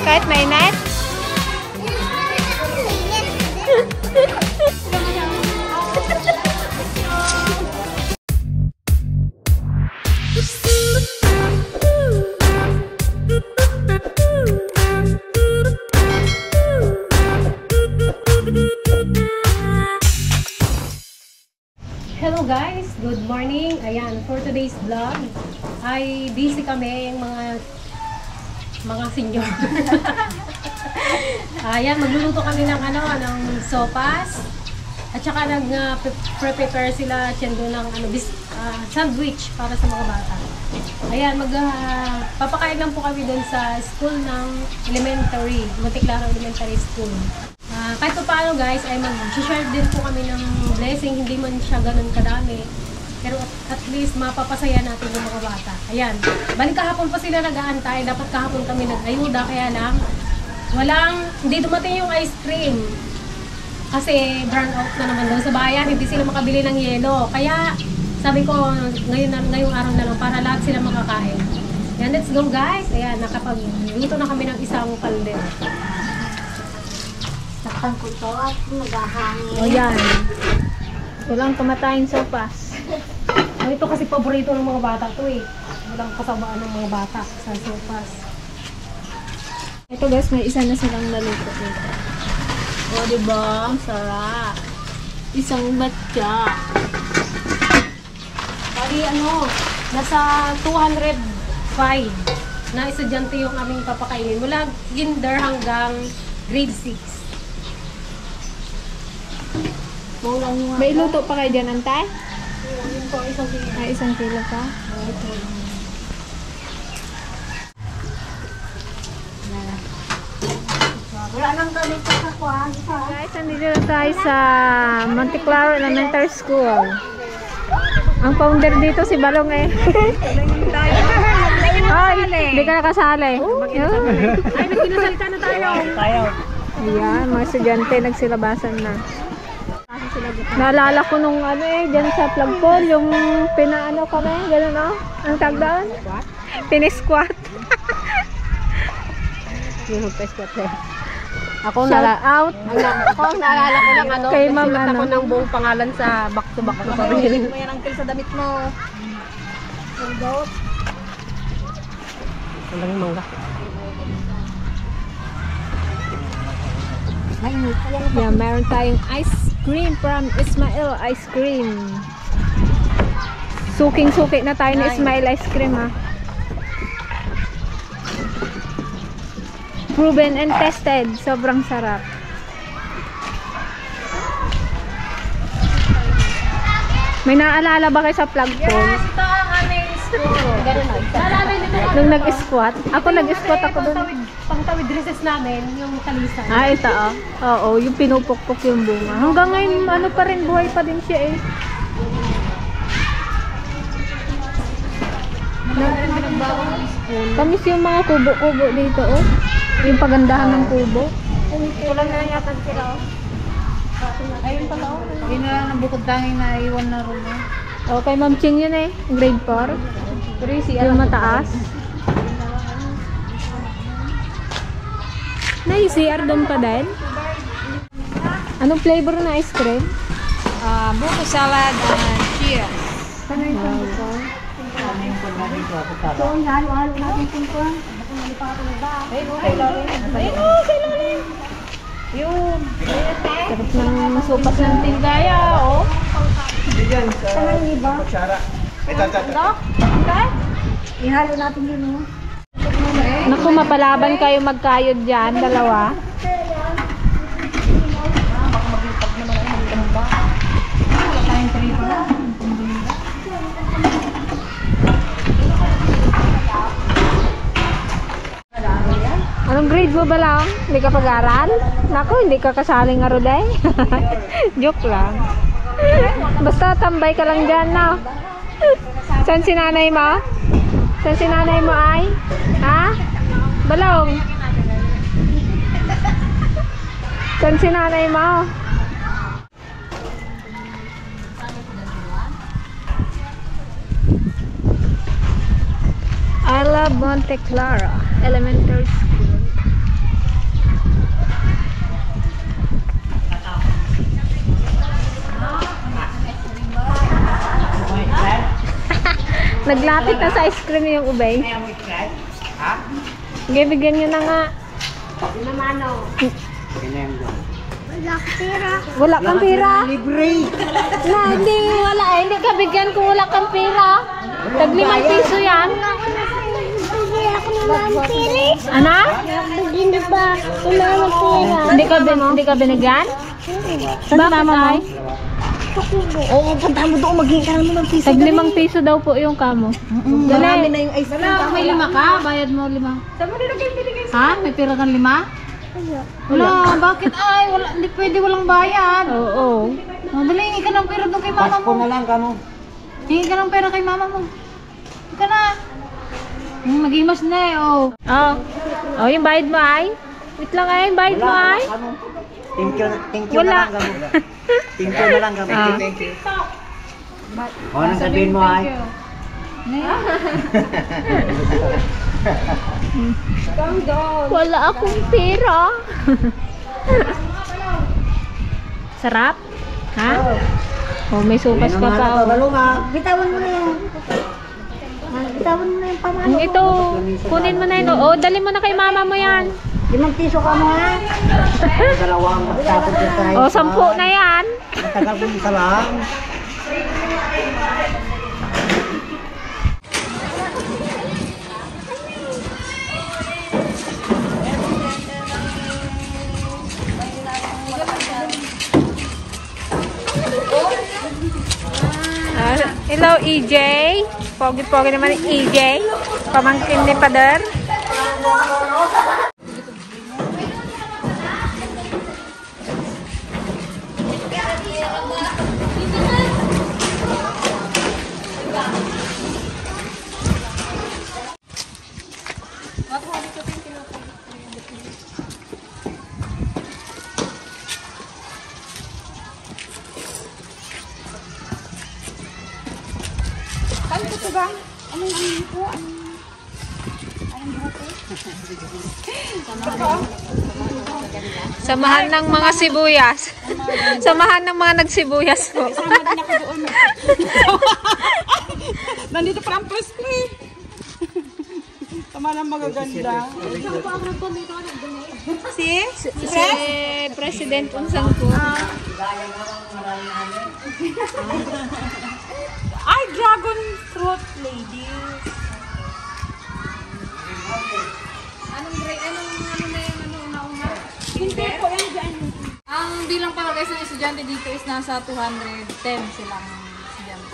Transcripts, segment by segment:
Bakit? Mainit? Hello guys, good morning. Ayan, for today's vlog ay busy kami yung mga senior. Ayan, magluluto kami ng ng sopas at saka nag-prepare sila tiyendo ng sandwich para sa mga bata. Ayan, papakain lang po kami doon sa school ng elementary, Monteclaro Elementary School. Kahit pa paano guys, ay mag-share din po kami ng blessing, hindi man siya ganun kadami. Pero at least mapapasaya natin yung mga bata. Ayan, balik kahapon pa sila nag-aantay, dapat kahapon kami nag-ayuda, kaya lang, hindi dumating yung ice cream. Kasi brown out na naman doon sa bayan, hindi sila makabili ng yelo. Kaya sabi ko, ngayong araw na lang, para lahat sila makakain. Ayan, let's go guys. Ayan, nakapagluto na kami ng isang kaldero. Takpan ko to at maghahangin. O yan. Walang kamatayin sopas. Ito kasi paborito ng mga bata to eh. Walang kasabaan ng mga bata sa sopas. Ito guys, may isa na silang naluto dito. O diba? Ang sarap. Isang batya. Bali nasa 205 na estudyante yung aming papakainin. Mula kinder hanggang grade 6. May luto pa kayo dyan, Antay? Yun po, isang kilo. Ay, 1 kilo pa. Wala nang kami sa kakuha. Guys, nandito na tayo sa Monteclaro Elementary School. Ang founder dito si Balong eh. Ay, hindi ka nakasali. Ay, nagpinasalita na tayo. Ayan, mga estudyante nagsilabasan na. Naalala ko nung dyan sa flagpole, yung pinaano kami, gano'n ang tag doon? Pinisquat. Yung pa-squat eh. Shout out. Ako, naalala ko lang Kay ma'am, nagsulat ako ng buong pangalan sa back-to-back. Pabili mo yan, uncle, sa damit mo. Walang mangga. Yeah, meron tayong ice cream from Ismail Ice Cream. Suking-suki na tayo ni Ismail Ice Cream ha. Proven and tested. Sobrang sarap. May naalala ba kayo sa flagpole? Yes, ito ang aming school. Naalala nito. Nung nag-squat? Ako nag-squat ako doon. Pangtawid recess namin, yung talisan. Ah, ito Oo, yung pinupukpok yung bunga. Hanggang ngayon, pa rin, buhay pa din siya eh. Kamis yung mga kubo-kubo dito oh. Yung pagandahan ng kubo. Kulang na yata sila oh. Ayun pala oh. Yun na lang ang bukod tanging na iwan na rin eh. Okay, Ma'am Ching yun eh. Grade 4. Yung mataas. CR doon pa din. Anong flavor na ice cream? Buko salad and cheers. Ano yung buko? So, halo-halo natin kung kuhan. Ayun o, kailangan. Yun. Sarap ng sopas ng tingaya oh. Saan ang iba? Ihalo natin yun o. Naku, mapalaban kayo magkayod dyan, dalawa. Anong grade mo ba lang? Hindi ka pag-aral? Naku, hindi ka kasaling aruday. Joke lang. Basta tambay ka lang dyan, no? Saan si nanay mo? Saan si nanay mo ay? Ha? Balong? Saan si nanay mo? I love Monteclaro Elementary School. Naglapit na sa ice cream yung ubay. Sige, bigyan nyo na nga. Wala kang pera. Libre. Na, hindi, wala eh. Hindi ka bigyan kung wala kang pera. Tag 5 piso yan. Ano? Hindi ka binigyan? Bakit ay? Oo, punta mo doon. Maghingi ka naman ng piso. Tag 5 piso daw po yung kamo. Marami na yung ice cream. May 5 ka? Bayad mo 5. Ha? May pera kang 5? Wala, bakit ay? Wala, hindi pwede walang bayad. Oo. Dali, hingi ka ng pera doon kay mama mo. Pasko na lang kamo. Hingi ka ng pera kay mama mo. Hingi ka na. Nag-imas na eh, oh. Oh, yung bayad mo ay? Wait lang ay, yung bayad mo ay? Thank you Wala. na lang kamo. Thank you na lang kamo. Thank you. Nang sabihin mo ay. Wala akong pera. Sarap? Ha? Oh, may sopas ka pa. Oh. Bitawan mo na yan. Bitawan mo na yung pamalo. Ito, kunin mo na yun. Oh, dali mo na kay mama mo yan. 5 piso ka mo ha. Dalawang magtatod na tayo. Oh, 10 na yan. Matagal mo isa lang. Hello, EJ. Pogi-pogi naman ni EJ. Pamangkin ni Pader. Samahan ng mga sibuyas. Samahan ng mga nagsibuyas po. Nandito pa ang press ko eh. Tama lang magaganda. Si President Unsang po. Ay, dragon fruit lady. Hindi po yan dyan. Ang bilang para guys ng estudyante dito is nasa 210 silang estudyante.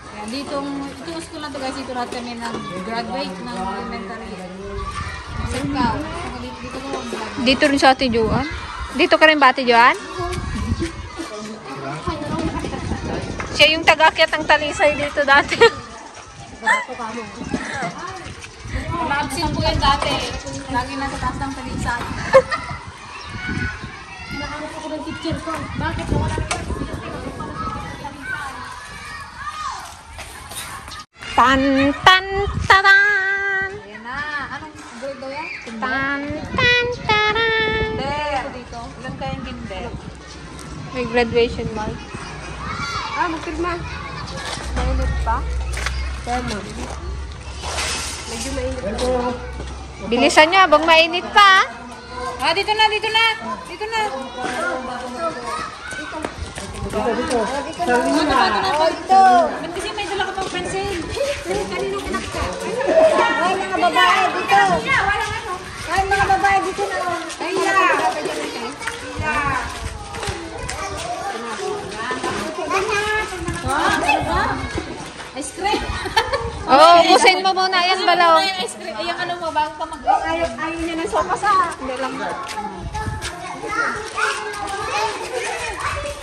Kaya ditong school na to guys, dito lahat kami nag-graduate ng elementary. Kasi ikaw, dito ko mag-graduate. Dito rin sa Ate Joan. Dito ka rin ba, Ate Joan? Siya yung tagakyat ng talisay dito dati. Naka-absent po yan dati. Lagi nasa taas ng talisay. Nakakuha ko ng teacher ko. Bakit? Wala na pa. Tan tan taran. Ayan na. Anong grade daw yan? Tan tan taran. Kinder. Dito. Ilan kayang kinder? May graduation mark. Magpirma. Mainit pa? Tama. Medyo mainit. Bilisan niya, bang mainit pa. Dito na, dito na. Dito na. Dito. Dito. Ba't kasi may dala ka pang pencil? Kanino anak ka? Ay, mga babae dito. Ay, mga babae dito na. Ay, ice cream. Oo, ubusin mo muna yan, balaw. Ice cream. Ay, ano mo, bago ka mag... Ayaw niya ng sopa sa. Hindi lang.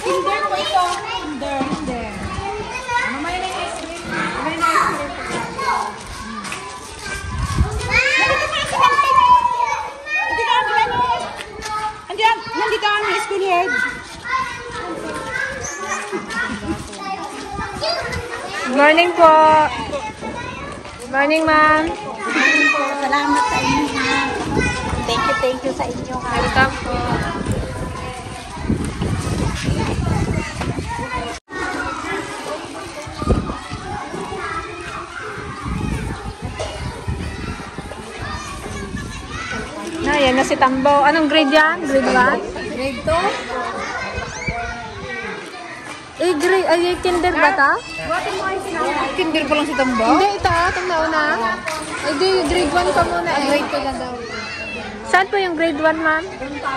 Kinder po ito. Kinder. Mamaya na yung ice cream. Mamaya na yung ice cream. Nandito ang school head. Good morning po. Good morning, ma'am. Salamat sa inyo ha. Thank you sa inyo ha. Welcome po. Ayan na si Tambo. Anong grade yan? Grade 1? Grade 2? Grade, ay, kinder ba ta? Kinder pa lang si Tambo? Hindi, ito itong nauna. Ay, di, grade 1 pa muna eh. Grade 2 lang daw. Saan po yung grade 1, ma'am?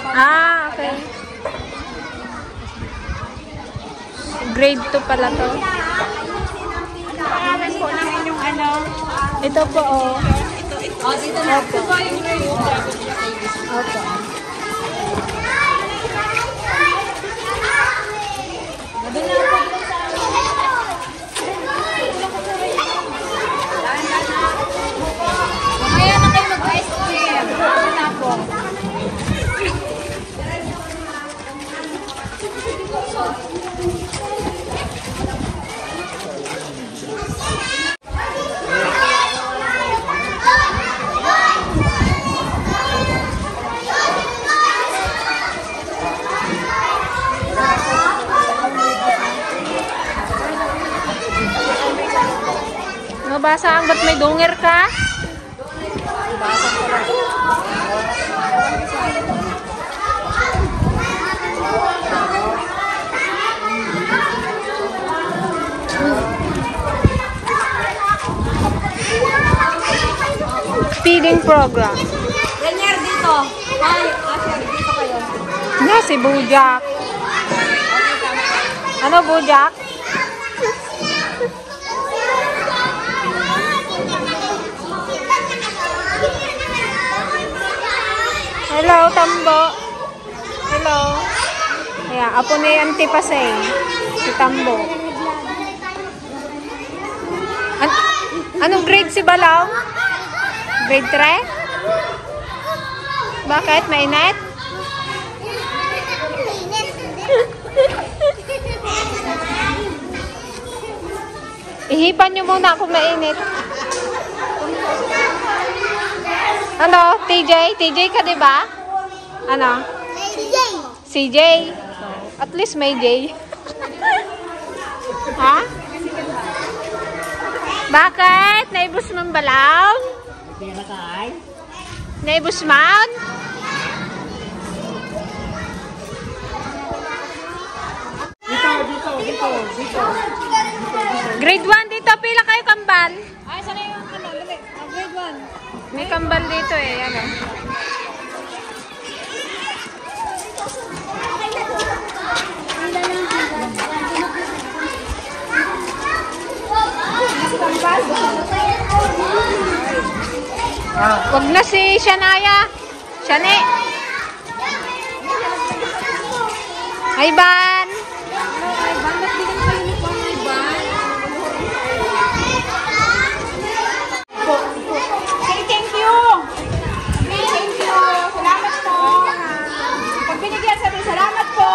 Ah, okay. Grade 2 pala to. Pangalan po ng inyong ano. Ito po, oh. Oh, dito na. Ito po yung grade 2. Opo. Mamaya na kayo mag-ice cream. Ito na po. Nabasa ang ba't may dungir ka? Feeding program. Renier dito. Hi, Asher, dito kayo. Nga si Bojack. Ano Bojack? Hello, Tambo. Hello. Ayan, apo ni Auntie Pasay. Si Tambo. Anong grade si Balaw? Grade 3? Bakit? Mainit? Ihipan nyo muna kung mainit. Ano? TJ? TJ ka diba? Ano? CJ. At least may J. Ha? Bakit? Naibus mong balaw? Naibus man? Dito. Grade 1 dito. Pila kayo kambal? Ay, sana yung ano, dali. Grade 1. May kambal dito eh. Ano? Wag na si Shanaya. Shane. Ay, Ban. Ay, bandat bigyan kayo ni Juan, ay ban. Say thank you. Thank you. Salamat po. Pag binigyan, sabi salamat po.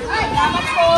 Salamat po.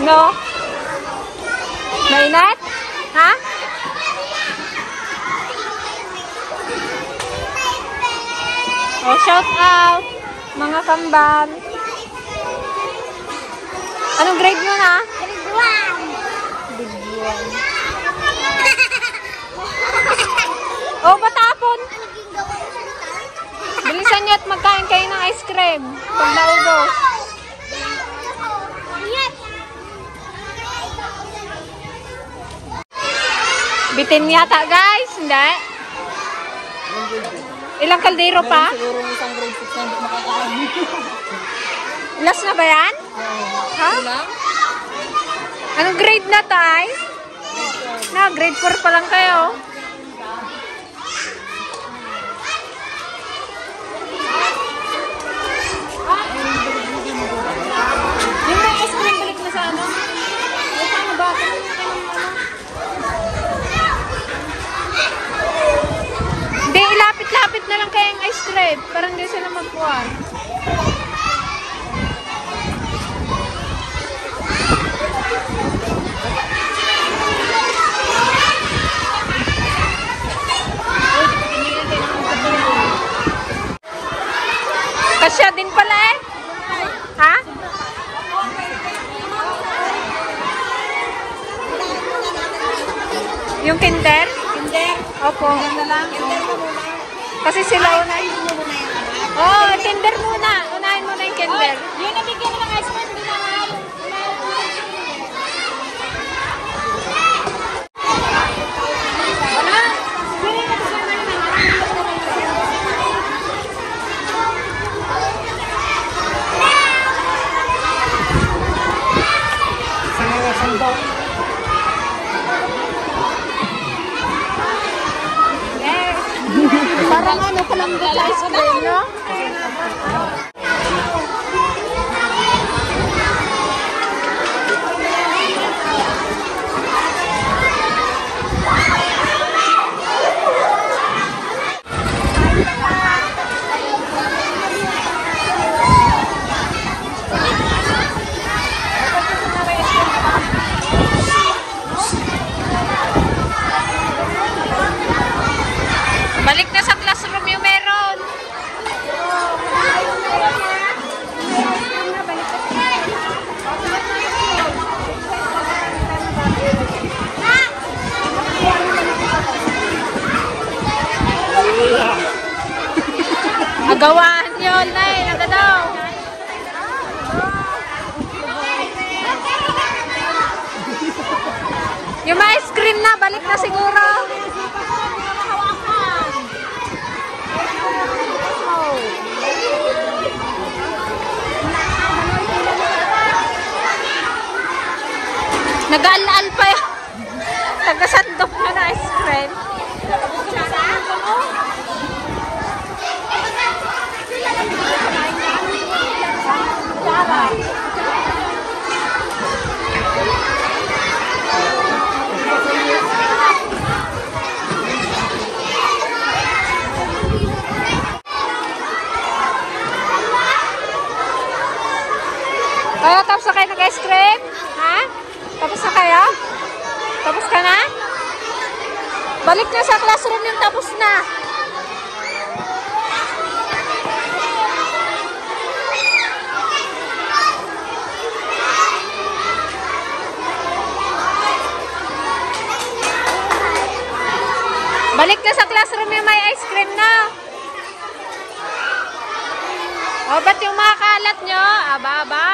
No? Mainit? Ha? Oh, shout out mga kambal. Anong grade mo na? Grade 1. Oh, patapon. Bilisan niyo at magkain kayo ng ice cream. Pag naubos. Bitin yata guys, hindi? Ilang kaldero pa? Siguro isang grade 6 na hindi makakain. Last na ba yan? Ha? Anong grade na tay? Na, grade 4 pa lang kayo. Yung may ice cream balik na sa ano? Ay, paano ba? Hindi, ilapit-lapit na lang kayang ice cream. Parang hindi sila magkuhan. Kasya din pala eh. Ha? Yung kinder? Kinder. Opo. Kinder na lang. Kinder ka muna. Kasi sila Unahin mo muna yan. oh, kinder muna. Unahin muna yung kinder. Yung nabigyan mo ng ice cream, hindi na nga yung... Parang ano pa lang dito ice cream, no? Balik na sa classroom yung meron. Agawaan yun, Nay. Nagadaw. Yung mga ice cream na, balik na siguro. Nag-aal-al pa yun. Tagasandok na na ice cream. Oh, tapos na kayo nag-ice cream? Ha? Tapos na kayo? Tapos ka na? Balik na sa classroom yung tapos na. Balik na sa classroom yung may ice cream na. O, ba't yung mga kalat nyo? Aba.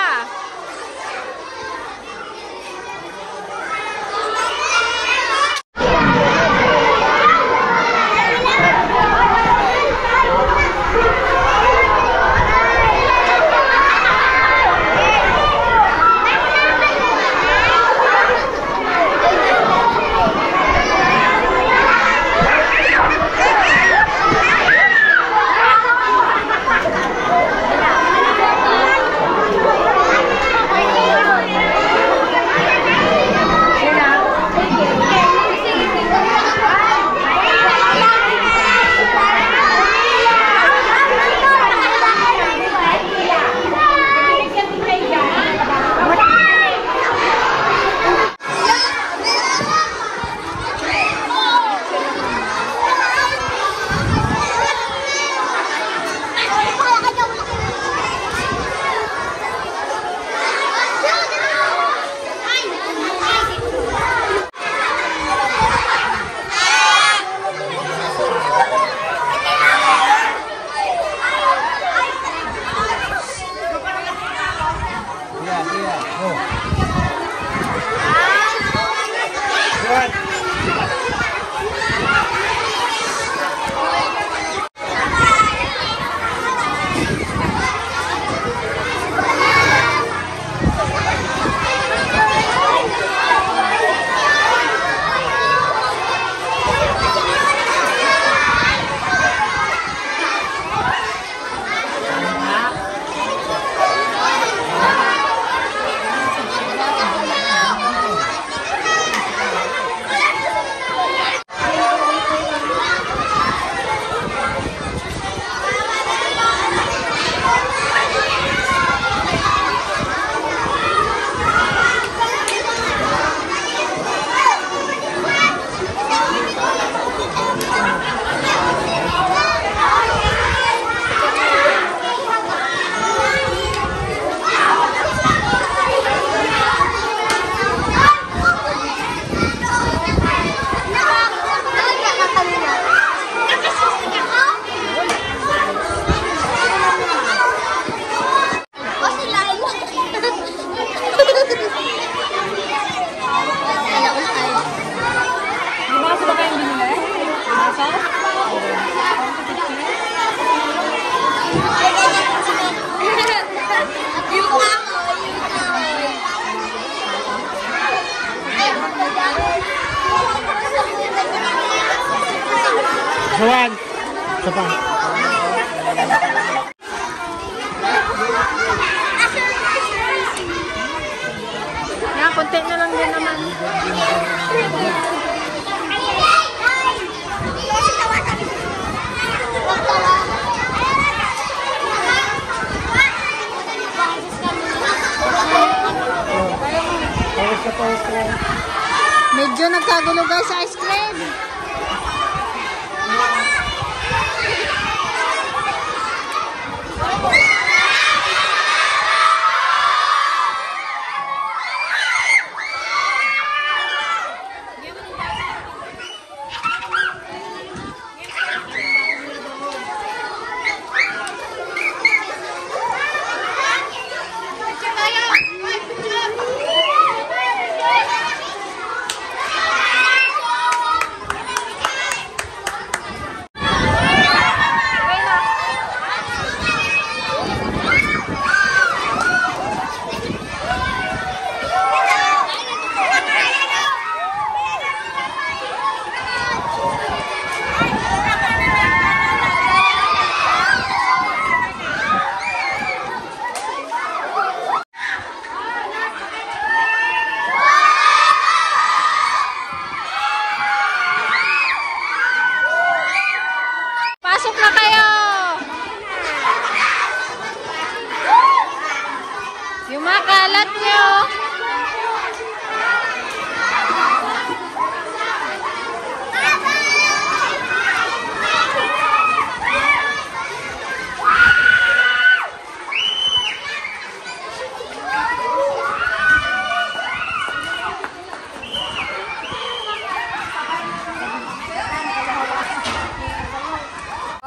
Suwan. Isa pa. Yan, konti na lang din naman. Medyo nagkagulo guys sa ice cream. Pasok na kayo! Yung mga kalat nyo!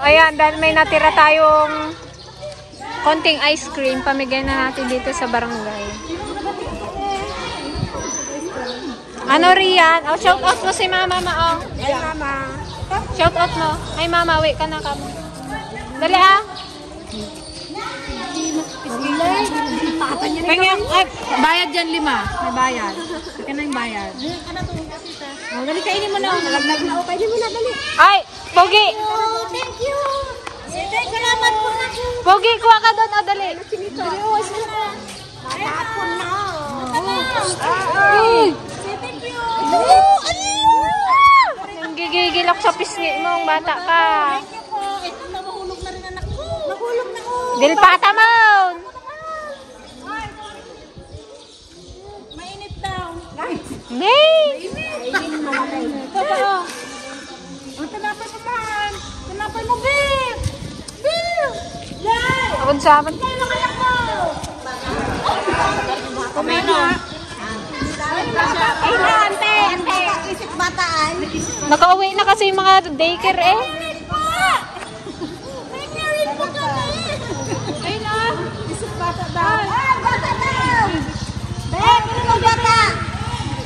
Ayan, dahil may natira tayong konting ice cream, pamigay na natin dito sa barangay. Ano Rian? Oh, shout out mo si Mama Ma. Oh. Ay, mama. Shout out mo. Ay Mama, wait ka na ka mo. Dali ah. Kaya, ay, bayad dyan 5. May bayad. Kaya na yung bayad. Oh, dali kainin mo na. Nalaglag na. Okay, mo na, dali. Ay, Pogi. Thank you. Salamat po na. Pogi, kuha ka doon. Oh, dali. Hapon na. Ay. Thank you. Ang gigigil ako sa pisngi mo, ang bata ka. Thank you po. Ito, nahulog na rin anak ko. Nahulog na ko. Dilpata mo. Mainit daw. Nay. Ito ba? O, tinapay mo man. Tinapay mo, Bill. Bill. Yay. Ako sa amin. Kaya kaya ko. Kumeno. Ay, na, ante. Ante. Isip bataan. Nakauwi na kasi yung mga daycare eh. May meron pa kami. Ay, na. Isip bata daw. Ah, bata daw. Bek, ano pong bata?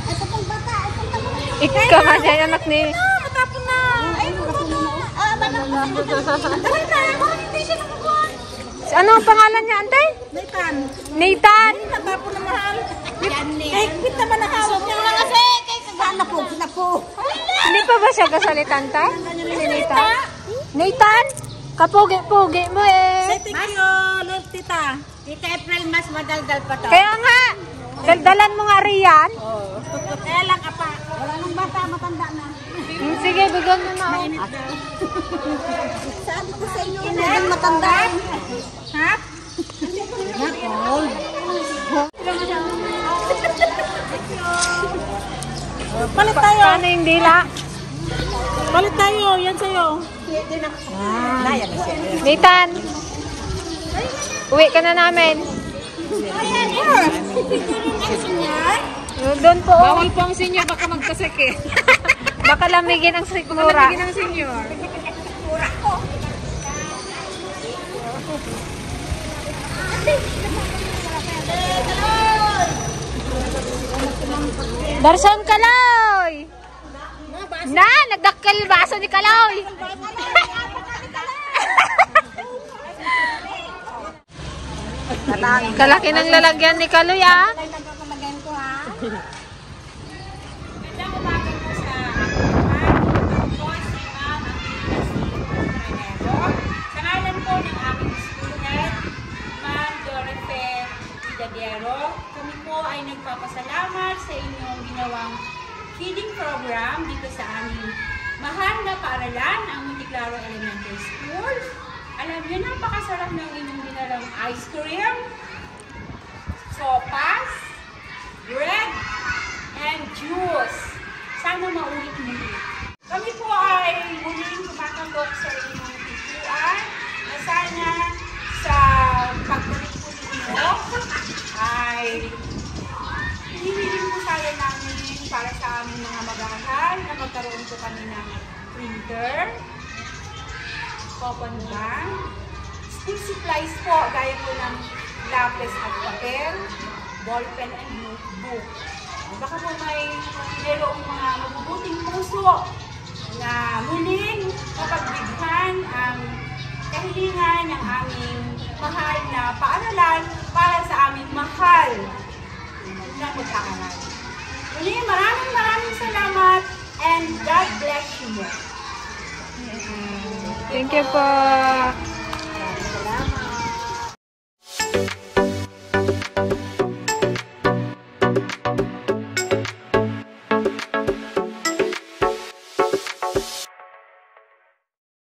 Ito pong bata. Ito pong bata. Ikaw nga dyan, anak ni... Matapon na. Ay, matapon na. Ah, bata na. Dali na. Hindi siya nakakuha. Ano ang pangalan niya, ante? Nathan. Nathan. Natapon na mahal. Eh, bit naman na hawak niya na kasi. Sana po, sila po. Hindi pa ba siya kasalitan, tay? Si Nathan? Nathan? Kapugi-pugi mo eh. Thank you, love tita. Tita April, mas madaldal pa to. Kaya nga, daldalan mo nga riyan. Kaya lang apa. Wala nang bata, matanda na. Sige, bigyan mo na. Mainit daw. Sabi ko sa inyo, hindi nang matanda. Ha? Palit tayo. Paano yung dila? Palit tayo. Yan sa'yo. Nathan, uwi ka na namin. Doon po. Bawal po ang senior, baka magkasik eh. Baka lamigin ang sikmura. Lamigin ang senior. Darson Kaloy! Na, nagdakkel baso ni Kaloy. Kalaki ng lalagyan ni Kaloy ah. Bordadero. Kami po ay nagpapasalamat sa inyong ginawang feeding program dito sa aming mahal na paaralan, ang Monticlaro Elementary School. Alam niyo, napakasarap ng inyong dinalang ice cream, sopas, bread, and juice. Sana maulit-ulit. Kami po ay muling kumakabok sa inyong tituan na sana sa pagbalik po ninyo ay hinihiling po sana namin para sa aming mga mag-aaral na magkaroon po kami ng printer, coupon bank, school supplies po gaya po ng lapis at papel, ballpen and notebook. Baka po mayroong mga mabubuting puso na muling mapagbighan ang kahilingan ng aming mahal na paaralan para sa aming mahal na mag-aaral. Muli, maraming salamat and God bless you more. Thank you po.